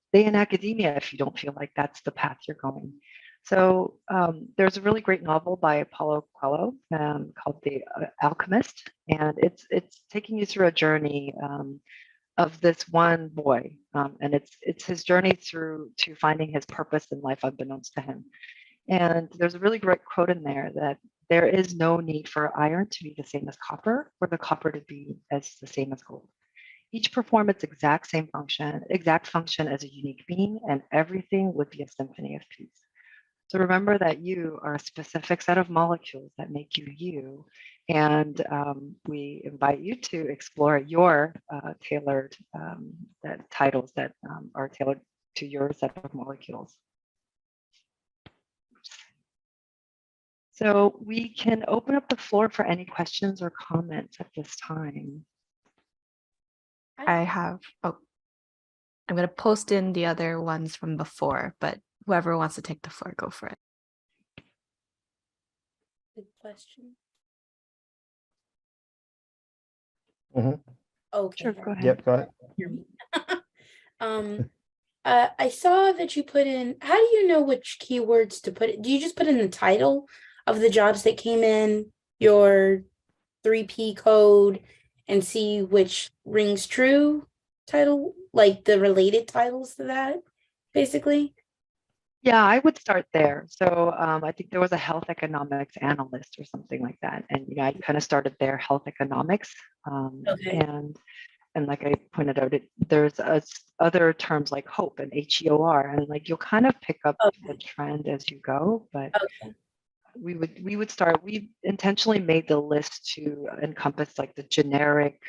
stay in academia if you don't feel like that's the path you're going. So there's a really great novel by Paulo Coelho called The Alchemist, and it's taking you through a journey of this one boy, and it's his journey through to finding his purpose in life unbeknownst to him. And there's a really great quote in there that there is no need for iron to be the same as copper, or the copper to be as the same as gold. Each perform its exact function as a unique being, and everything would be a symphony of peace. So remember that you are a specific set of molecules that make you you, and we invite you to explore your tailored titles that are tailored to your set of molecules. So we can open up the floor for any questions or comments at this time. I have, I'm going to post in the other ones from before, but whoever wants to take the floor, go for it. Good question. Mhm. Okay. Sure, go ahead. Yep, go ahead. Hear me. I saw that you put in, how do you know which keywords to put? Do you just put in the title of the jobs that came in, your 3P code, and see which rings true title, like the related titles to that, basically? Yeah, I would start there. So I think there was a health economics analyst or something like that. And I kind of started there, health economics. Okay. And like I pointed out, there's other terms like HOPE and HEOR, and like you'll kind of pick up the trend as you go. But we would start. We intentionally made the list to encompass like the generic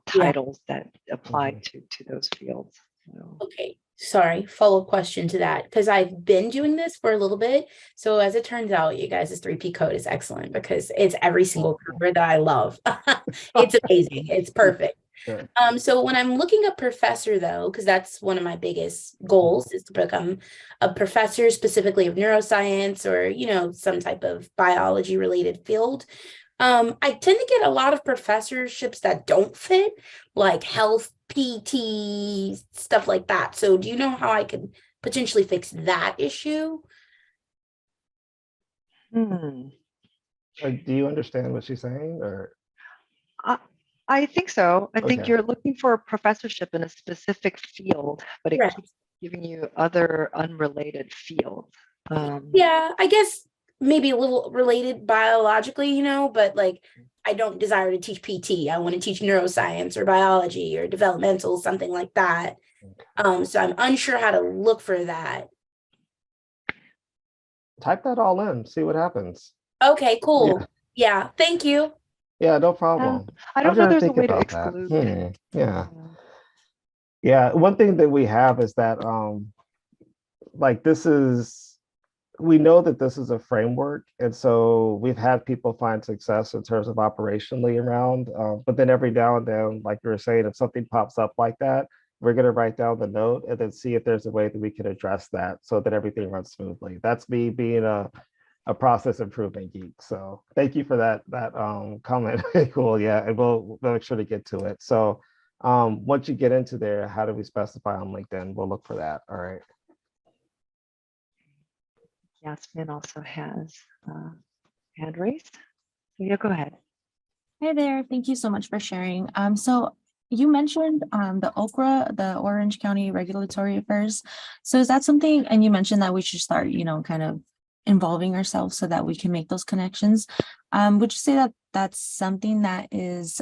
titles that apply to those fields. So. Okay. Sorry, follow-up question to that, because I've been doing this for a little bit. So as it turns out, you guys' 3P code is excellent because it's every single career that I love. It's amazing. It's perfect. Sure. So when I'm looking up professor, though, because that's one of my biggest goals is to become a professor specifically of neuroscience or, some type of biology related field. I tend to get a lot of professorships that don't fit, like health, PT, stuff like that. So do you know how I could potentially fix that issue? Do you understand what she's saying, or? I think so. I think Okay. you're looking for a professorship in a specific field, but it Right. keeps giving you other unrelated fields. Yeah, I guess maybe a little related biologically, but like I don't desire to teach PT. I want to teach neuroscience or biology or developmental, something like that. So I'm unsure how to look for that. Type that all in, see what happens. Okay, cool. Yeah, thank you. Yeah, no problem. I don't I'm know trying to there's a think way to about that. exclude. Yeah. Yeah, one thing that we have is that like we know that this is a framework, and so we've had people find success in terms of operationally around, but then every now and then, like you were saying, if something pops up like that, we're going to write down the note and then see if there's a way that we can address that so that everything runs smoothly. That's me being a process improvement geek. So thank you for that comment. Cool. Yeah, and we'll make sure to get to it. So once you get into there, how do we specify on LinkedIn? We'll look for that. All right. Yasmin also has hand raised. So yeah, go ahead. Hi there. Thank you so much for sharing. So you mentioned the OKRA, the Orange County Regulatory Affairs. So is that something, and you mentioned that we should start, kind of involving ourselves so that we can make those connections. Would you say that that's something that is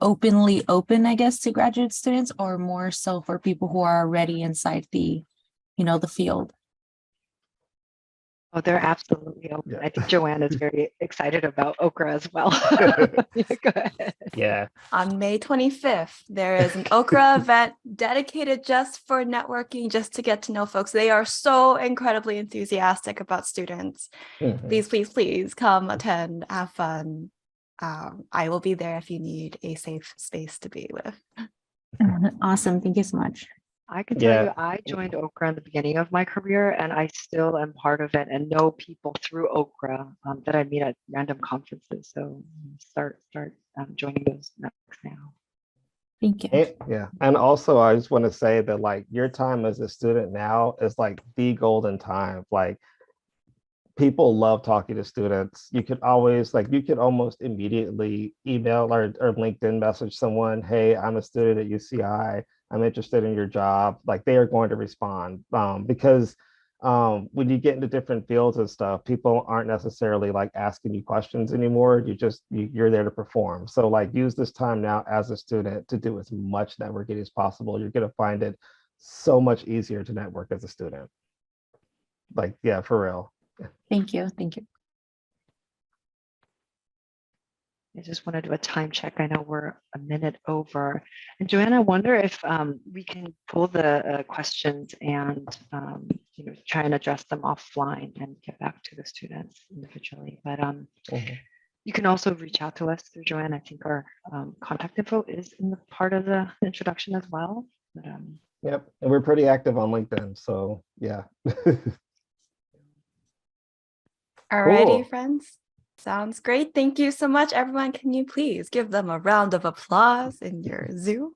openly open, I guess, to graduate students, or more so for people who are already inside the, the field? Oh, they're absolutely open. Yeah. I think Joanne is very excited about Okra as well. Yeah, go ahead. Yeah. On May 25th, there is an Okra event dedicated just for networking, just to get to know folks. They are so incredibly enthusiastic about students. Mhm. Please, please, please come attend, have fun. I will be there if you need a safe space to be with. Awesome. Thank you so much. I can tell Yeah. you, I joined Okra in the beginning of my career, and I still am part of it and know people through Okra that I meet at random conferences. So start joining those networks now. Thank you. Yeah. And also, I just want to say that like your time as a student now is like the golden time. Like people love talking to students. You could always you could almost immediately email or LinkedIn message someone, hey, I'm a student at UCI. I'm interested in your job. Like they are going to respond because when you get into different fields and stuff, people aren't necessarily like asking you questions anymore. You're there to perform. So like use this time now as a student to do as much networking as possible. You're going to find it so much easier to network as a student. Like, yeah, for real. Thank you. Thank you. I just want to do a time check. I know we're a minute over. And Joanna, I wonder if we can pull the questions and try and address them offline and get back to the students individually. But you can also reach out to us through Joanne. I think our contact info is in the part of the introduction as well. But, yep, and we're pretty active on LinkedIn, so yeah. Alrighty, Cool. friends. Sounds great. Thank you so much, everyone. Can you please give them a round of applause in your Zoom?